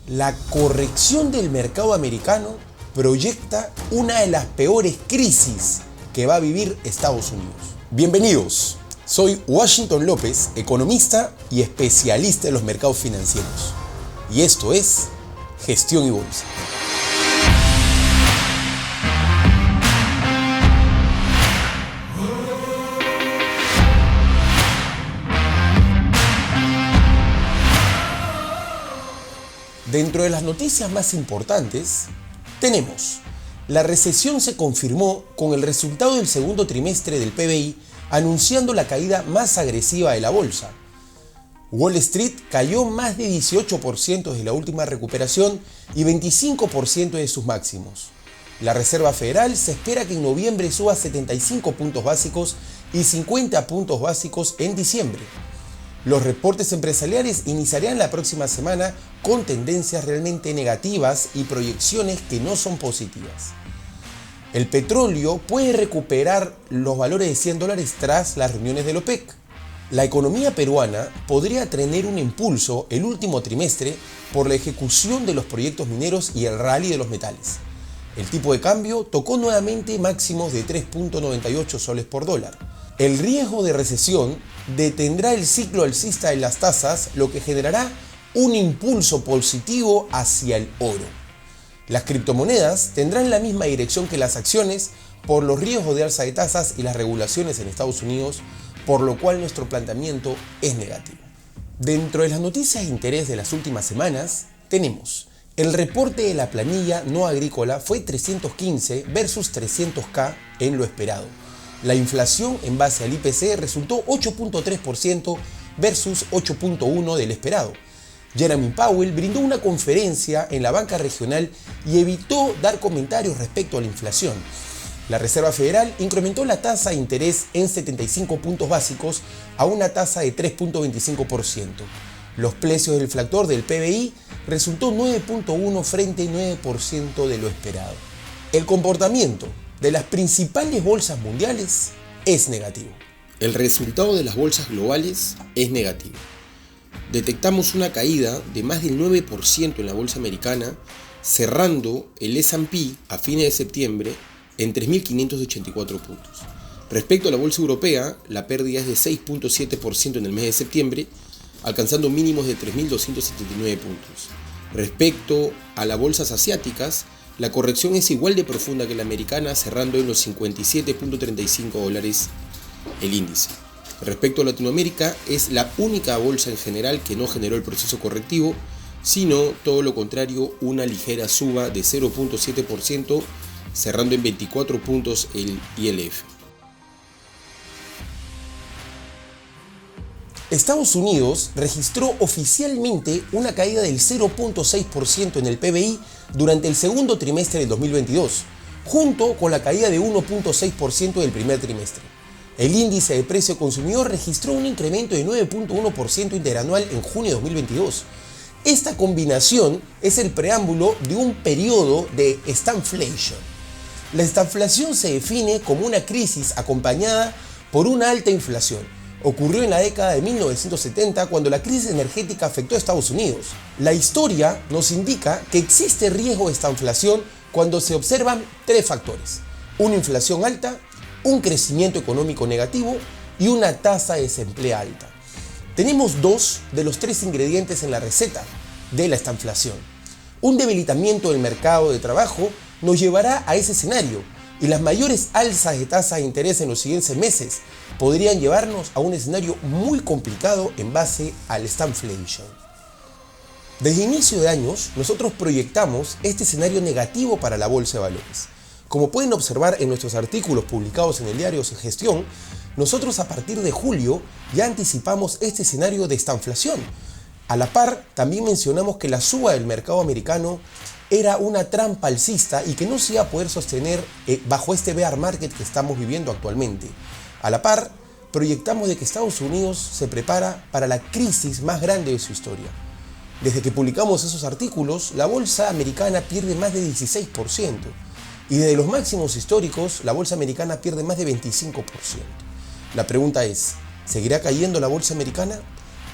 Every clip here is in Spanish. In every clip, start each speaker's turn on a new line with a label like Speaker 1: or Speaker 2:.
Speaker 1: La corrección del mercado americano proyecta una de las peores crisis que va a vivir Estados Unidos. Bienvenidos, soy Washington López, economista y especialista en los mercados financieros. Y esto es Gestión y Bolsa. Dentro de las noticias más importantes, tenemos: la recesión se confirmó con el resultado del segundo trimestre del PBI, anunciando la caída más agresiva de la bolsa. Wall Street cayó más de 18% desde la última recuperación y 25% de sus máximos. La Reserva Federal se espera que en noviembre suba 75 puntos básicos y 50 puntos básicos en diciembre. Los reportes empresariales iniciarán la próxima semana con tendencias realmente negativas y proyecciones que no son positivas. El petróleo puede recuperar los valores de $100 tras las reuniones del OPEC. La economía peruana podría tener un impulso el último trimestre por la ejecución de los proyectos mineros y el rally de los metales. El tipo de cambio tocó nuevamente máximos de 3.98 soles por dólar. El riesgo de recesión detendrá el ciclo alcista de las tasas, lo que generará un impulso positivo hacia el oro. Las criptomonedas tendrán la misma dirección que las acciones por los riesgos de alza de tasas y las regulaciones en Estados Unidos, por lo cual nuestro planteamiento es negativo. Dentro de las noticias de interés de las últimas semanas, tenemos: el reporte de la planilla no agrícola fue 315 versus 300K en lo esperado. La inflación en base al IPC resultó 8.3% versus 8.1% del esperado. Jeremy Powell brindó una conferencia en la banca regional y evitó dar comentarios respecto a la inflación. La Reserva Federal incrementó la tasa de interés en 75 puntos básicos a una tasa de 3.25%. Los precios del factor del PBI resultó 9.1% frente a 9% de lo esperado. El comportamiento de las principales bolsas mundiales es negativo. El resultado de las bolsas globales es negativo. Detectamos una caída de más del 9% en la bolsa americana, cerrando el S&P a fines de septiembre en 3.584 puntos. Respecto a la bolsa europea, la pérdida es de 6.7% en el mes de septiembre, alcanzando mínimos de 3.279 puntos. Respecto a las bolsas asiáticas, la corrección es igual de profunda que la americana, cerrando en los $57.35 el índice. Respecto a Latinoamérica, es la única bolsa en general que no generó el proceso correctivo, sino todo lo contrario, una ligera suba de 0.7%, cerrando en 24 puntos el ILF. Estados Unidos registró oficialmente una caída del 0.6% en el PBI durante el segundo trimestre del 2022, junto con la caída de 1.6% del primer trimestre. El índice de precio consumidor registró un incremento de 9.1% interanual en junio de 2022. Esta combinación es el preámbulo de un periodo de stagflation. La estagflación se define como una crisis acompañada por una alta inflación. Ocurrió en la década de 1970 cuando la crisis energética afectó a Estados Unidos. La historia nos indica que existe riesgo de estagflación cuando se observan tres factores: una inflación alta, un crecimiento económico negativo y una tasa de desempleo alta. Tenemos dos de los tres ingredientes en la receta de la estagflación. Un debilitamiento del mercado de trabajo nos llevará a ese escenario, y las mayores alzas de tasa de interés en los siguientes meses podrían llevarnos a un escenario muy complicado en base al stagflation. Desde inicio de años, nosotros proyectamos este escenario negativo para la bolsa de valores. Como pueden observar en nuestros artículos publicados en el diario Gestión, nosotros a partir de julio ya anticipamos este escenario de estagflación. A la par, también mencionamos que la suba del mercado americano era una trampa alcista y que no se iba a poder sostener bajo este bear market que estamos viviendo actualmente. A la par, proyectamos de que Estados Unidos se prepara para la crisis más grande de su historia. Desde que publicamos esos artículos, la bolsa americana pierde más de 16%. Y desde los máximos históricos, la bolsa americana pierde más de 25%. La pregunta es: ¿seguirá cayendo la bolsa americana?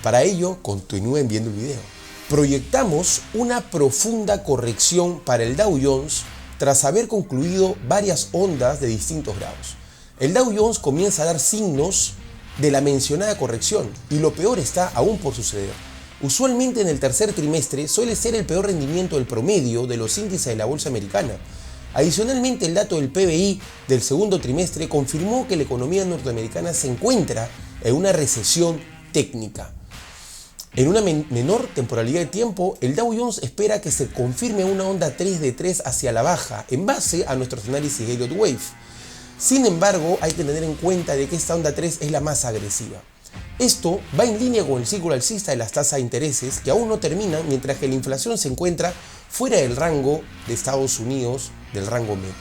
Speaker 1: Para ello, continúen viendo el video. Proyectamos una profunda corrección para el Dow Jones tras haber concluido varias ondas de distintos grados. El Dow Jones comienza a dar signos de la mencionada corrección y lo peor está aún por suceder. Usualmente en el tercer trimestre suele ser el peor rendimiento del promedio de los índices de la bolsa americana. Adicionalmente, el dato del PBI del segundo trimestre confirmó que la economía norteamericana se encuentra en una recesión técnica. En una menor temporalidad de tiempo, el Dow Jones espera que se confirme una onda 3 de 3 hacia la baja en base a nuestros análisis de Elliott Wave. Sin embargo, hay que tener en cuenta de que esta onda 3 es la más agresiva. Esto va en línea con el ciclo alcista de las tasas de intereses que aún no terminan mientras que la inflación se encuentra fuera del rango de Estados Unidos, del rango meta.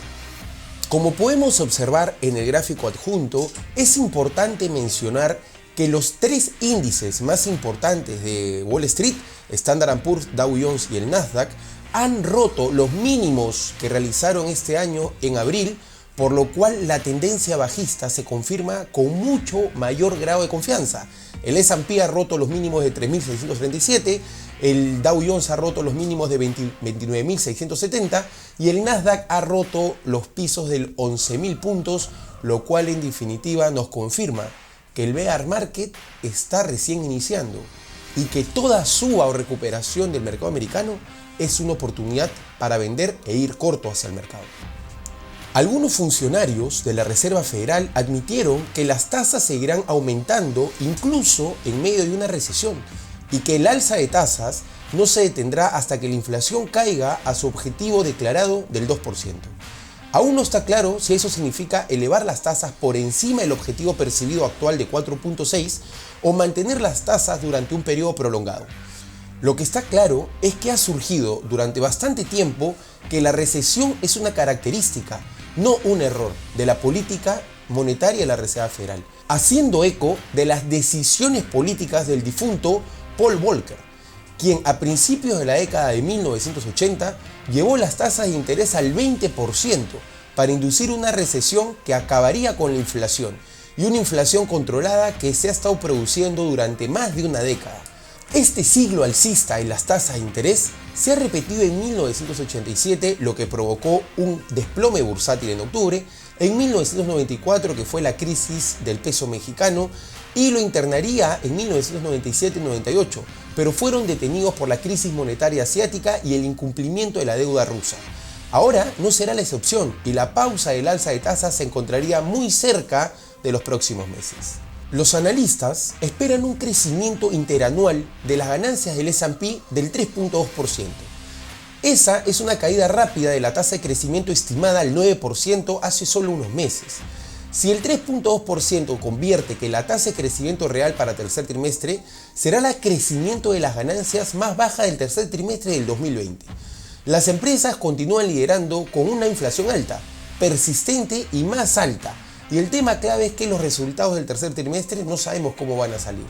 Speaker 1: Como podemos observar en el gráfico adjunto, es importante mencionar que los tres índices más importantes de Wall Street, Standard & Poor's, Dow Jones y el Nasdaq, han roto los mínimos que realizaron este año en abril, por lo cual la tendencia bajista se confirma con mucho mayor grado de confianza. El S&P ha roto los mínimos de 3.637, el Dow Jones ha roto los mínimos de 29.670 y el Nasdaq ha roto los pisos del 11.000 puntos, lo cual en definitiva nos confirma que el bear market está recién iniciando y que toda suba o recuperación del mercado americano es una oportunidad para vender e ir corto hacia el mercado. Algunos funcionarios de la Reserva Federal admitieron que las tasas seguirán aumentando incluso en medio de una recesión y que el alza de tasas no se detendrá hasta que la inflación caiga a su objetivo declarado del 2%. Aún no está claro si eso significa elevar las tasas por encima del objetivo percibido actual de 4.6 o mantener las tasas durante un periodo prolongado. Lo que está claro es que ha surgido durante bastante tiempo que la recesión es una característica, no un error, de la política monetaria de la Reserva Federal, haciendo eco de las decisiones políticas del difunto Paul Volcker, quien a principios de la década de 1980 llevó las tasas de interés al 20% para inducir una recesión que acabaría con la inflación y una inflación controlada que se ha estado produciendo durante más de una década. Este ciclo alcista en las tasas de interés se ha repetido en 1987, lo que provocó un desplome bursátil en octubre, en 1994 que fue la crisis del peso mexicano y lo internaría en 1997 y 98, pero fueron detenidos por la crisis monetaria asiática y el incumplimiento de la deuda rusa. Ahora no será la excepción y la pausa del alza de tasas se encontraría muy cerca de los próximos meses. Los analistas esperan un crecimiento interanual de las ganancias del S&P del 3.2%. Esa es una caída rápida de la tasa de crecimiento estimada al 9% hace solo unos meses. Si el 3.2% convierte que la tasa de crecimiento real para tercer trimestre será el crecimiento de las ganancias más baja del tercer trimestre del 2020. Las empresas continúan liderando con una inflación alta, persistente y más alta. Y el tema clave es que los resultados del tercer trimestre no sabemos cómo van a salir.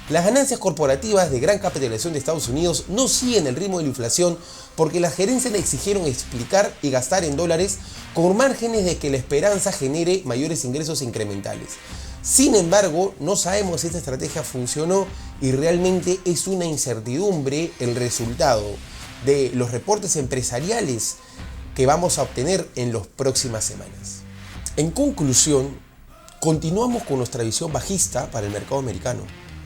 Speaker 1: Las ganancias corporativas de gran capitalización de Estados Unidos no siguen el ritmo de la inflación porque las gerencias le exigieron explicar y gastar en dólares con márgenes de que la esperanza genere mayores ingresos incrementales. Sin embargo, no sabemos si esta estrategia funcionó y realmente es una incertidumbre el resultado de los reportes empresariales que vamos a obtener en las próximas semanas. En conclusión, continuamos con nuestra visión bajista para el mercado americano,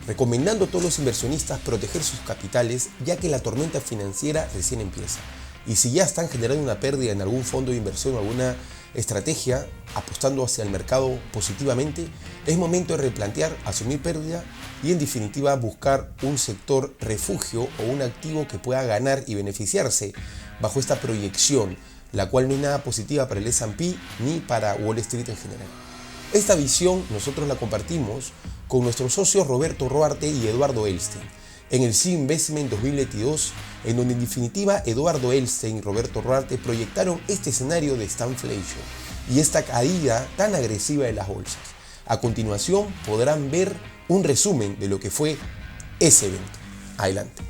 Speaker 1: recomendando a todos los inversionistas proteger sus capitales ya que la tormenta financiera recién empieza. Y si ya están generando una pérdida en algún fondo de inversión o alguna estrategia apostando hacia el mercado positivamente, es momento de replantear, asumir pérdida y en definitiva buscar un sector refugio o un activo que pueda ganar y beneficiarse bajo esta proyección, la cual no es nada positiva para el S&P ni para Wall Street en general. Esta visión nosotros la compartimos con nuestros socios Roberto Ruarte y Eduardo Elstein en el CEO Investment 2022, en donde en definitiva Eduardo Elstein y Roberto Ruarte proyectaron este escenario de stagflation y esta caída tan agresiva de las bolsas. A continuación podrán ver un resumen de lo que fue ese evento. Adelante.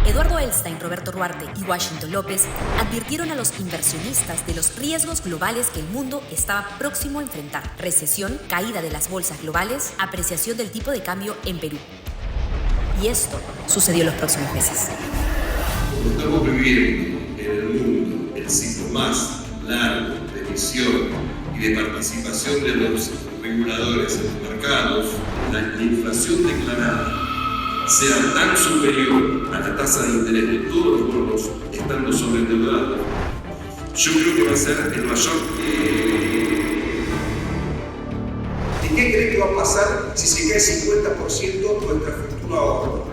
Speaker 2: Eduardo Elstein, Roberto Ruarte y Washington López advirtieron a los inversionistas de los riesgos globales que el mundo estaba próximo a enfrentar: recesión, caída de las bolsas globales, apreciación del tipo de cambio en Perú. Y esto sucedió los próximos meses.
Speaker 3: Estamos viviendo en el mundo el ciclo más largo de emisión y de participación de los reguladores en los mercados. La inflación declarada sea tan superior a la tasa de interés de todos los bonos estando sobreendeudados. Yo creo que va a ser el mayor.
Speaker 4: ¿Y qué cree que va a pasar si se cae 50% nuestra futura ahorro?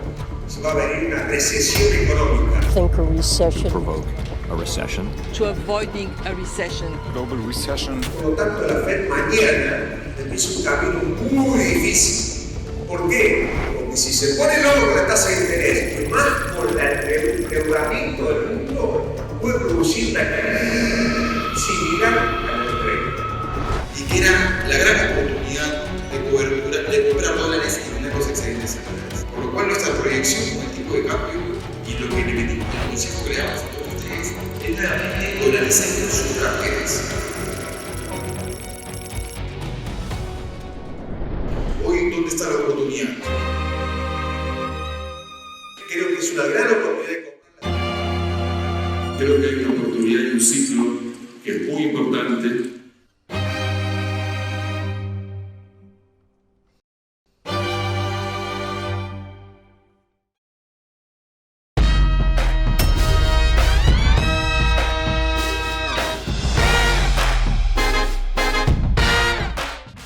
Speaker 4: Se va a venir una recesión económica.
Speaker 5: Think a recession.
Speaker 6: Provoke a recession.
Speaker 7: To avoiding a recession.
Speaker 6: Global recession.
Speaker 4: Por lo tanto, la Fed mañana empieza un camino muy difícil. ¿Por qué? Porque si se pone loco con la tasa de interés, que más por el endeudamiento del mundo, puede producir una crisis similar a la del 30.
Speaker 3: Y que era la gran oportunidad de comprar dólares y tener los excedentes en dólares. Por lo cual nuestra proyección con el tipo de cambio y lo que le metimos en el consejo creamos a todos ustedes es la dolarización de sus carteras. Hoy, ¿dónde está la oportunidad?
Speaker 4: Creo que es una gran oportunidad de comprar.
Speaker 3: Creo que hay una oportunidad y un ciclo que es muy importante.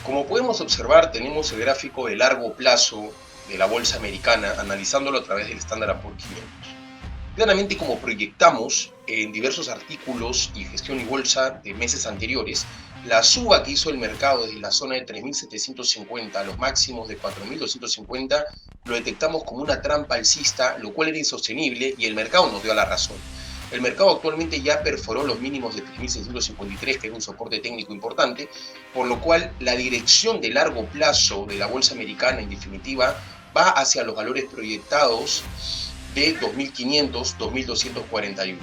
Speaker 1: Como podemos observar, tenemos el gráfico de largo plazo de la bolsa americana, analizándolo a través del Standard & Poor's 500. Claramente, como proyectamos en diversos artículos y gestión y bolsa de meses anteriores, la suba que hizo el mercado desde la zona de 3.750 a los máximos de 4.250 lo detectamos como una trampa alcista, lo cual era insostenible y el mercado nos dio la razón. El mercado actualmente ya perforó los mínimos de 3.653, que es un soporte técnico importante, por lo cual la dirección de largo plazo de la bolsa americana, en definitiva, va hacia los valores proyectados de 2.500, 2.241.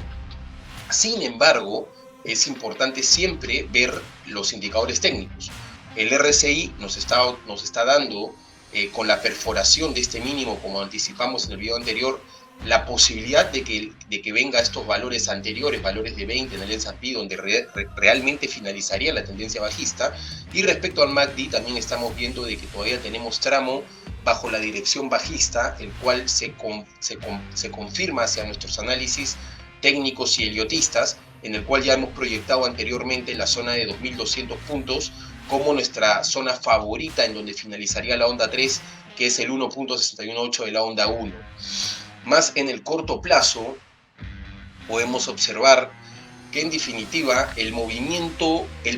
Speaker 1: Sin embargo, es importante siempre ver los indicadores técnicos. El RSI nos está dando, con la perforación de este mínimo, como anticipamos en el video anterior, la posibilidad de que venga estos valores anteriores, valores de 20 en el S&P, donde realmente finalizaría la tendencia bajista. Y respecto al MACD, también estamos viendo de que todavía tenemos tramo bajo la dirección bajista, el cual se confirma hacia nuestros análisis técnicos y heliotistas, en el cual ya hemos proyectado anteriormente la zona de 2.200 puntos como nuestra zona favorita en donde finalizaría la onda 3, que es el 1.618 de la onda 1. Más en el corto plazo, podemos observar que en definitiva el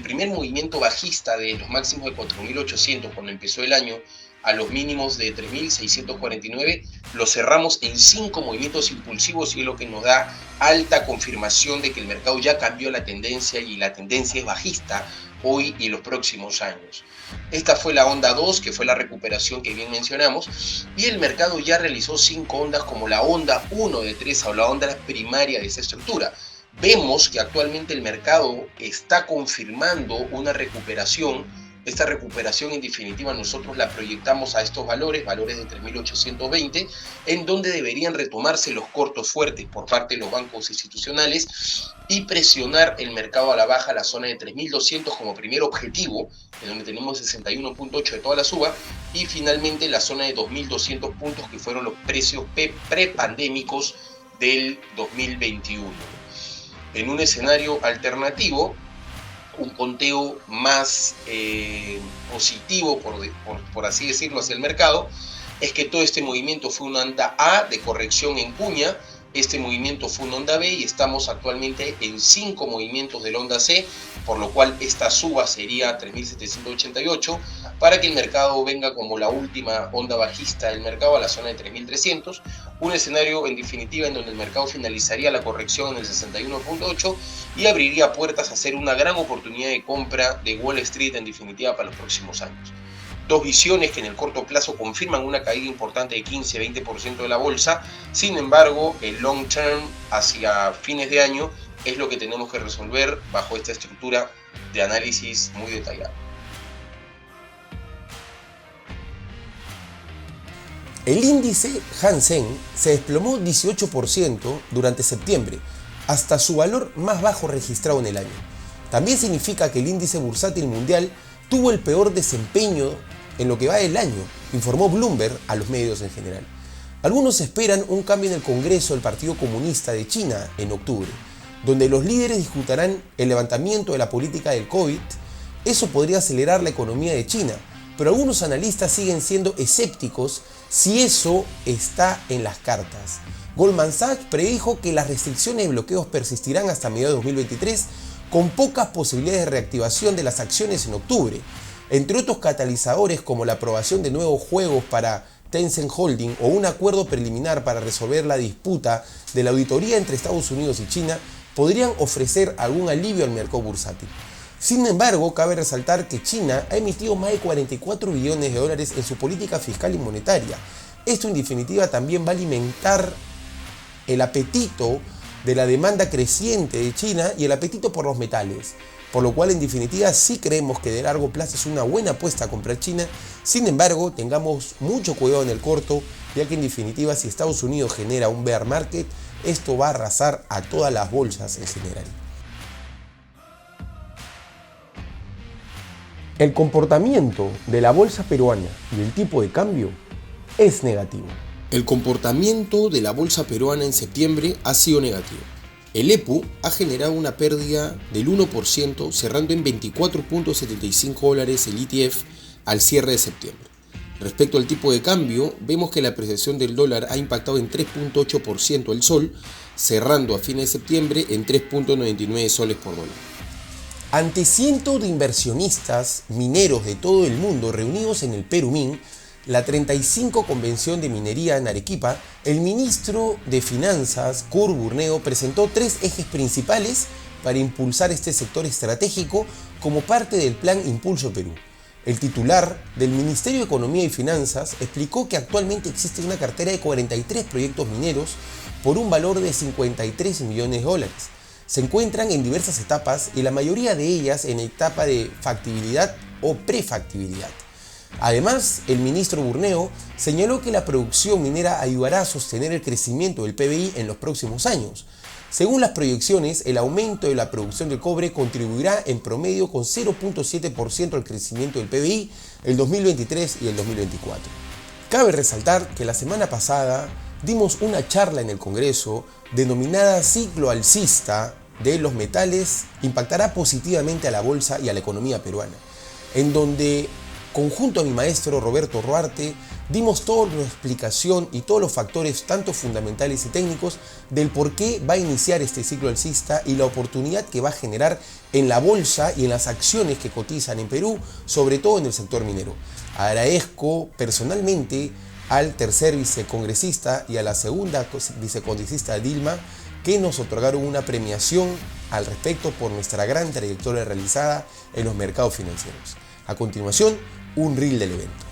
Speaker 1: primer movimiento bajista de los máximos de 4.800 cuando empezó el año a los mínimos de 3.649, lo cerramos en 5 movimientos impulsivos y es lo que nos da alta confirmación de que el mercado ya cambió la tendencia y la tendencia es bajista hoy y en los próximos años. Esta fue la onda 2, que fue la recuperación que bien mencionamos, y el mercado ya realizó 5 ondas como la onda 1 de 3 o la onda primaria de esa estructura. Vemos que actualmente el mercado está confirmando una recuperación. Esta recuperación, en definitiva, nosotros la proyectamos a estos valores de 3.820, en donde deberían retomarse los cortos fuertes por parte de los bancos institucionales y presionar el mercado a la baja a la zona de 3.200 como primer objetivo, en donde tenemos 61.8 de toda la suba, y finalmente la zona de 2.200 puntos, que fueron los precios prepandémicos del 2021. En un escenario alternativo, un conteo más positivo, por así decirlo, hacia el mercado, es que todo este movimiento fue una onda A de corrección en cuña, este movimiento fue una onda B y estamos actualmente en 5 movimientos de la onda C, por lo cual esta suba sería 3.788, para que el mercado venga como la última onda bajista del mercado a la zona de 3.300, un escenario en definitiva en donde el mercado finalizaría la corrección en el 61.8 y abriría puertas a ser una gran oportunidad de compra de Wall Street en definitiva para los próximos años. Dos visiones que en el corto plazo confirman una caída importante de 15-20% de la bolsa. Sin embargo, el long term hacia fines de año es lo que tenemos que resolver bajo esta estructura de análisis muy detallado. El índice Hang Seng se desplomó 18% durante septiembre, hasta su valor más bajo registrado en el año. También significa que el índice bursátil mundial tuvo el peor desempeño en lo que va del año, informó Bloomberg a los medios en general. Algunos esperan un cambio en el Congreso del Partido Comunista de China en octubre, donde los líderes discutirán el levantamiento de la política del COVID. Eso podría acelerar la economía de China, pero algunos analistas siguen siendo escépticos si eso está en las cartas. Goldman Sachs predijo que las restricciones y bloqueos persistirán hasta mediados de 2023, con pocas posibilidades de reactivación de las acciones en octubre, entre otros catalizadores como la aprobación de nuevos juegos para Tencent Holding o un acuerdo preliminar para resolver la disputa de la auditoría entre Estados Unidos y China podrían ofrecer algún alivio al mercado bursátil. Sin embargo, cabe resaltar que China ha emitido más de 44 billones de dólares en su política fiscal y monetaria. Esto en definitiva también va a alimentar el apetito de la demanda creciente de China y el apetito por los metales, por lo cual en definitiva sí creemos que de largo plazo es una buena apuesta a comprar China. Sin embargo, tengamos mucho cuidado en el corto, ya que en definitiva si Estados Unidos genera un bear market, esto va a arrasar a todas las bolsas en general. El comportamiento de la bolsa peruana y el tipo de cambio es negativo. El comportamiento de la bolsa peruana en septiembre ha sido negativo. El EPU ha generado una pérdida del 1%, cerrando en $24.75 el ETF al cierre de septiembre. Respecto al tipo de cambio, vemos que la apreciación del dólar ha impactado en 3.8% el sol, cerrando a fines de septiembre en 3.99 soles por dólar. Ante cientos de inversionistas mineros de todo el mundo reunidos en el Perumín, la 35 Convención de Minería en Arequipa, el ministro de Finanzas, Kurt Burneo, presentó 3 ejes principales para impulsar este sector estratégico como parte del Plan Impulso Perú. El titular del Ministerio de Economía y Finanzas explicó que actualmente existe una cartera de 43 proyectos mineros por un valor de $53 millones. Se encuentran en diversas etapas y la mayoría de ellas en etapa de factibilidad o prefactibilidad. Además, el ministro Burneo señaló que la producción minera ayudará a sostener el crecimiento del PBI en los próximos años. Según las proyecciones, el aumento de la producción de cobre contribuirá en promedio con 0.7% al crecimiento del PBI el 2023 y el 2024. Cabe resaltar que la semana pasada dimos una charla en el Congreso denominada Ciclo alcista de los metales impactará positivamente a la bolsa y a la economía peruana, en donde conjunto a mi maestro Roberto Ruarte, dimos toda la explicación y todos los factores, tanto fundamentales y técnicos, del por qué va a iniciar este ciclo alcista y la oportunidad que va a generar en la bolsa y en las acciones que cotizan en Perú, sobre todo en el sector minero. Agradezco personalmente al tercer vicecongresista y a la segunda vicecongresista Dilma, que nos otorgaron una premiación al respecto por nuestra gran trayectoria realizada en los mercados financieros. A continuación, un reel del evento.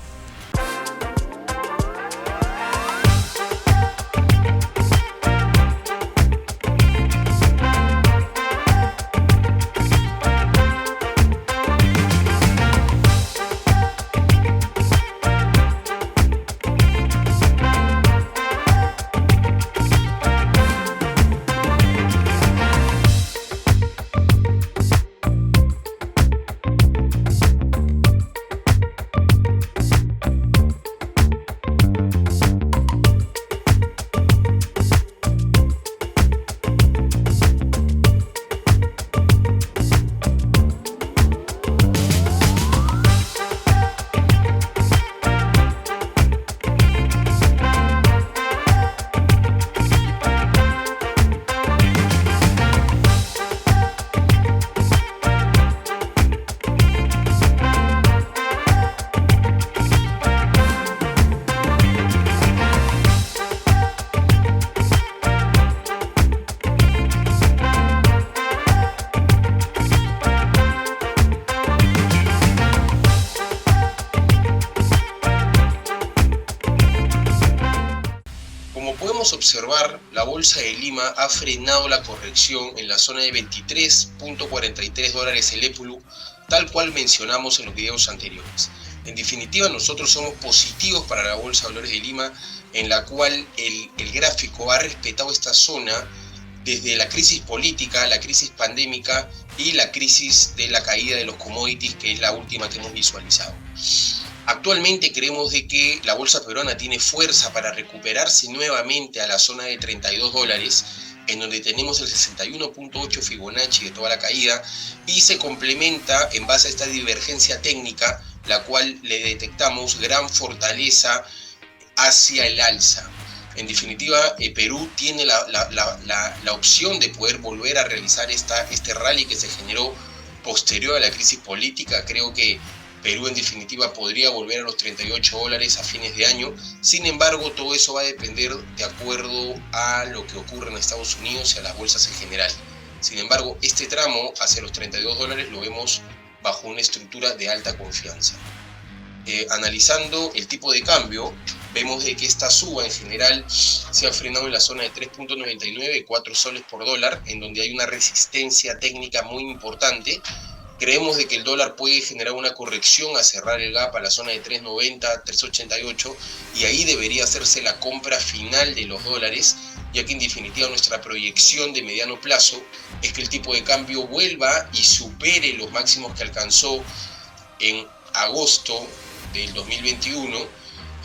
Speaker 1: Observar, la bolsa de Lima ha frenado la corrección en la zona de $23.43 el EPU, tal cual mencionamos en los videos anteriores.
Speaker 5: En definitiva, nosotros somos positivos para la Bolsa de Valores de Lima, en la cual el gráfico ha respetado esta zona desde la crisis política, la crisis pandémica y la crisis de la caída de los commodities, que es la última que hemos visualizado. Actualmente creemos de que la bolsa peruana tiene fuerza para recuperarse nuevamente a la zona de $32, en donde tenemos el 61.8 Fibonacci de toda la caída, y se complementa en base a esta divergencia técnica, la cual le detectamos gran fortaleza hacia el alza. En definitiva, Perú tiene la opción de poder volver a realizar este rally que se generó posterior a la crisis política. Creo que Perú en definitiva podría volver a los $38 a fines de año. Sin embargo, todo eso va a depender de acuerdo a lo que ocurre en Estados Unidos y a las bolsas en general. Sin embargo, este tramo hacia los $32 lo vemos bajo una estructura de alta confianza. Analizando el tipo de cambio, vemos de que esta suba en general se ha frenado en la zona de 3.99, 4 soles por dólar, en donde hay una resistencia técnica muy importante. Creemos de que el dólar puede generar una corrección a cerrar el gap a la zona de 3.90, 3.88, y ahí debería hacerse la compra final de los dólares, ya que en definitiva nuestra proyección de mediano plazo es que el tipo de cambio vuelva y supere los máximos que alcanzó en agosto del 2021,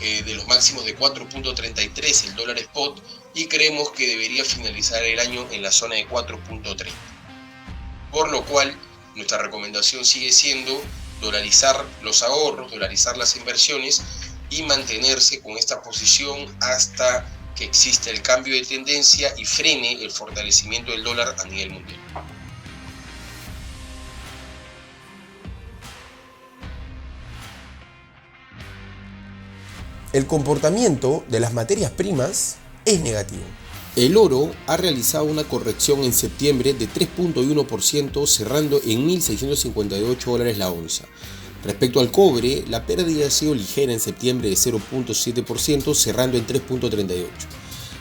Speaker 5: de los máximos de 4.33 el dólar spot, y creemos que debería finalizar el año en la zona de 4.30. Por lo cual, nuestra recomendación sigue siendo dolarizar los ahorros, dolarizar las inversiones y mantenerse con esta posición hasta que exista el cambio de tendencia y frene el fortalecimiento del dólar a nivel mundial.
Speaker 1: El comportamiento de las materias primas es negativo. El oro ha realizado una corrección en septiembre de 3.1%, cerrando en $1.658 la onza. Respecto al cobre, la pérdida ha sido ligera en septiembre de 0.7%, cerrando en 3.38%.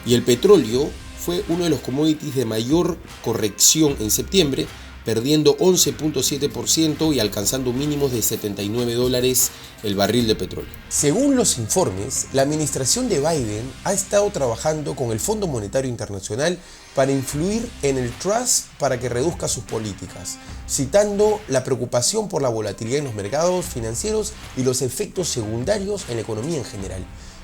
Speaker 1: Y el petróleo fue uno de los commodities de mayor corrección en septiembre, perdiendo 11.7% y alcanzando mínimos de $79 el barril de petróleo. Según los informes, la administración de Biden ha estado trabajando con el Fondo Monetario Internacional para influir en el trust para que reduzca sus políticas, citando la preocupación por la volatilidad en los mercados financieros y los efectos secundarios en la economía en general.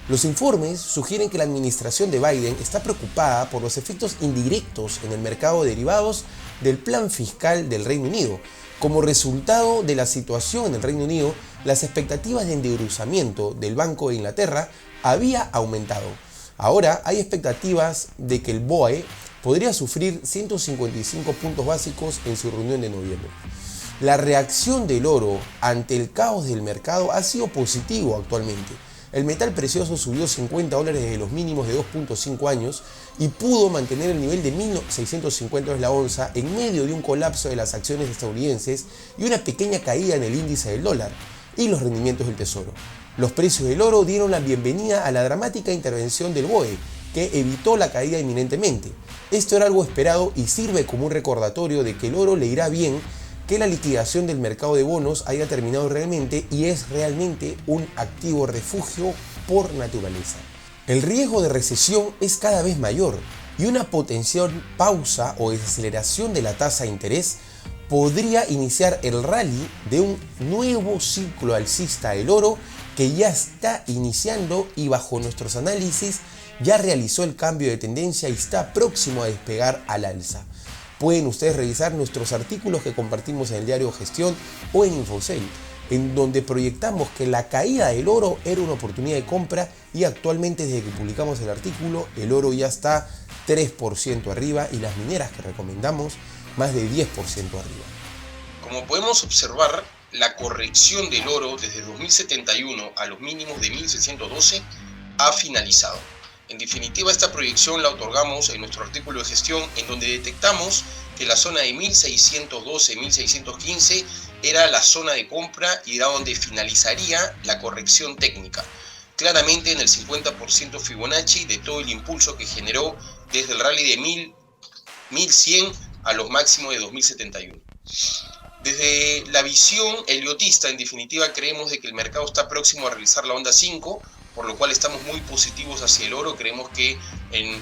Speaker 1: Los informes sugieren que la administración de Biden está preocupada por los efectos indirectos en el mercado de derivados del plan fiscal del Reino Unido. Como resultado de la situación en el Reino Unido, las expectativas de endeudamiento del Banco de Inglaterra había aumentado. Ahora hay expectativas de que el BOE podría sufrir 155 puntos básicos en su reunión de noviembre. La reacción del oro ante el caos del mercado ha sido positivo actualmente. El metal precioso subió $50 desde los mínimos de 2.5 años y pudo mantener el nivel de $1.650 la onza en medio de un colapso de las acciones estadounidenses y una pequeña caída en el índice del dólar y los rendimientos del tesoro. Los precios del oro dieron la bienvenida a la dramática intervención del BOE, que evitó la caída inminentemente. Esto era algo esperado y sirve como un recordatorio de que el oro le irá bien, que la liquidación del mercado de bonos haya terminado realmente y es realmente un activo refugio por naturaleza. El riesgo de recesión es cada vez mayor y una potencial pausa o desaceleración de la tasa de interés podría iniciar el rally de un nuevo ciclo alcista del oro que ya está iniciando y bajo nuestros análisis ya realizó el cambio de tendencia y está próximo a despegar al alza. Pueden ustedes revisar nuestros artículos que compartimos en el diario Gestión o en Infocel, en donde proyectamos que la caída del oro era una oportunidad de compra y actualmente desde que publicamos el artículo el oro ya está 3% arriba y las mineras que recomendamos más de 10% arriba.
Speaker 5: Como podemos observar, la corrección del oro desde 2071 a los mínimos de 1612 ha finalizado. En definitiva, esta proyección la otorgamos en nuestro artículo de gestión, en donde detectamos que la zona de 1612, 1615 era la zona de compra y era donde finalizaría la corrección técnica. Claramente en el 50% Fibonacci de todo el impulso que generó desde el rally de 1100 a los máximos de 2071. Desde la visión heliotista, en definitiva, creemos de que el mercado está próximo a realizar la onda 5, por lo cual estamos muy positivos hacia el oro. Creemos que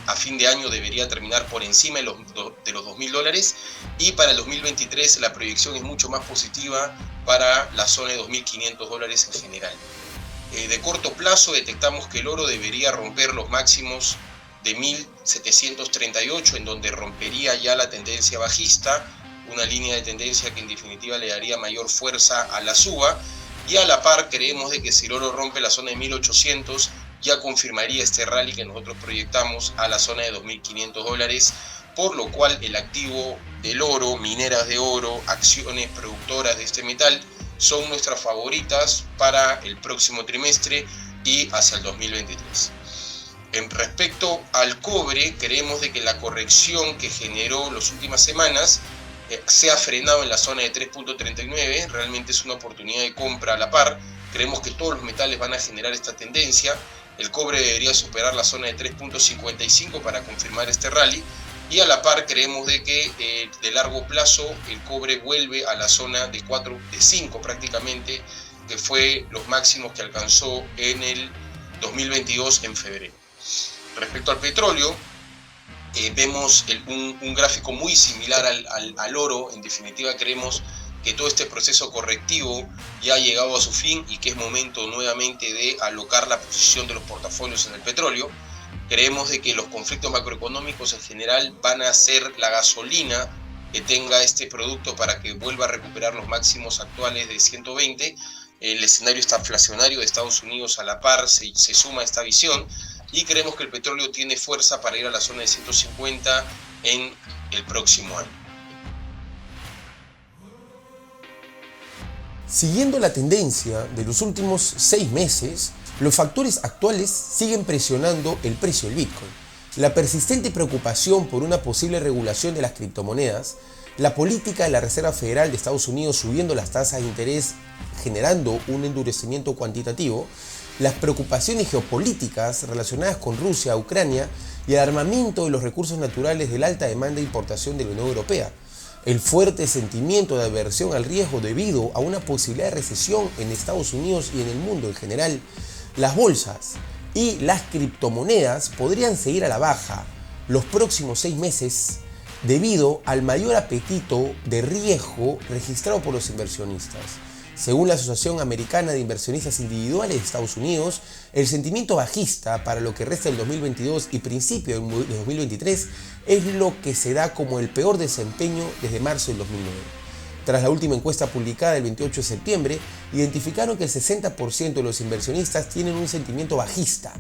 Speaker 5: a fin de año debería terminar por encima de los $2.000, y para el 2023 la proyección es mucho más positiva para la zona de $2.500 en general. De corto plazo detectamos que el oro debería romper los máximos de 1.738, en donde rompería ya la tendencia bajista, una línea de tendencia que en definitiva le daría mayor fuerza a la suba, y a la par creemos de que si el oro rompe la zona de 1.800 ya confirmaría este rally que nosotros proyectamos a la zona de $2.500, por lo cual el activo del oro, mineras de oro, acciones productoras de este metal son nuestras favoritas para el próximo trimestre y hacia el 2023. En respecto al cobre, creemos de que la corrección que generó las últimas semanas se ha frenado en la zona de 3.39, realmente es una oportunidad de compra a la par. Creemos que todos los metales van a generar esta tendencia. El cobre debería superar la zona de 3.55 para confirmar este rally, y a la par creemos de que de largo plazo el cobre vuelve a la zona de 5 prácticamente, que fue los máximos que alcanzó en el 2022 en febrero. Respecto al petróleo, vemos un gráfico muy similar al oro. En definitiva, creemos que todo este proceso correctivo ya ha llegado a su fin y que es momento nuevamente de alocar la posición de los portafolios en el petróleo. Creemos de que los conflictos macroeconómicos en general van a ser la gasolina que tenga este producto para que vuelva a recuperar los máximos actuales de 120. El escenario inflacionario de Estados Unidos a la par se suma a esta visión, y creemos que el petróleo tiene fuerza para ir a la zona de 150 en el próximo año.
Speaker 1: Siguiendo la tendencia de los últimos 6 meses, los factores actuales siguen presionando el precio del Bitcoin. La persistente preocupación por una posible regulación de las criptomonedas, la política de la Reserva Federal de Estados Unidos subiendo las tasas de interés generando un endurecimiento cuantitativo, las preocupaciones geopolíticas relacionadas con Rusia, Ucrania y el armamento de los recursos naturales de la alta demanda e importación de la Unión Europea, el fuerte sentimiento de aversión al riesgo debido a una posibilidad de recesión en Estados Unidos y en el mundo en general, las bolsas y las criptomonedas podrían seguir a la baja los próximos 6 meses debido al mayor apetito de riesgo registrado por los inversionistas. Según la Asociación Americana de Inversionistas Individuales de Estados Unidos, el sentimiento bajista para lo que resta del 2022 y principio de 2023 es lo que se da como el peor desempeño desde marzo del 2009. Tras la última encuesta publicada el 28 de septiembre, identificaron que el 60% de los inversionistas tienen un sentimiento bajista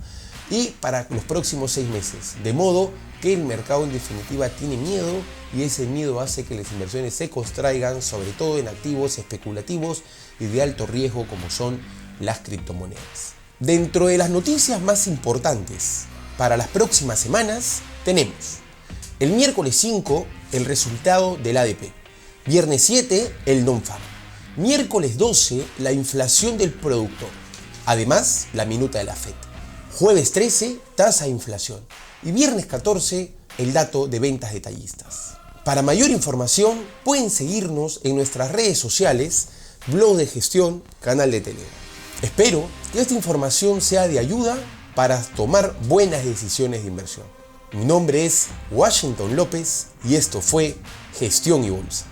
Speaker 1: y para los próximos 6 meses, de modo que el mercado en definitiva tiene miedo, y ese miedo hace que las inversiones se contraigan, sobre todo en activos especulativos y de alto riesgo como son las criptomonedas. Dentro de las noticias más importantes para las próximas semanas tenemos el miércoles 5 el resultado del ADP, viernes 7 el non-farm, miércoles 12 la inflación del productor, además la minuta de la FED, jueves 13 tasa de inflación y viernes 14 el dato de ventas detallistas. Para mayor información pueden seguirnos en nuestras redes sociales, blog de gestión, canal de Telegram. Espero que esta información sea de ayuda para tomar buenas decisiones de inversión. Mi nombre es Washington López y esto fue Gestión y Bolsa.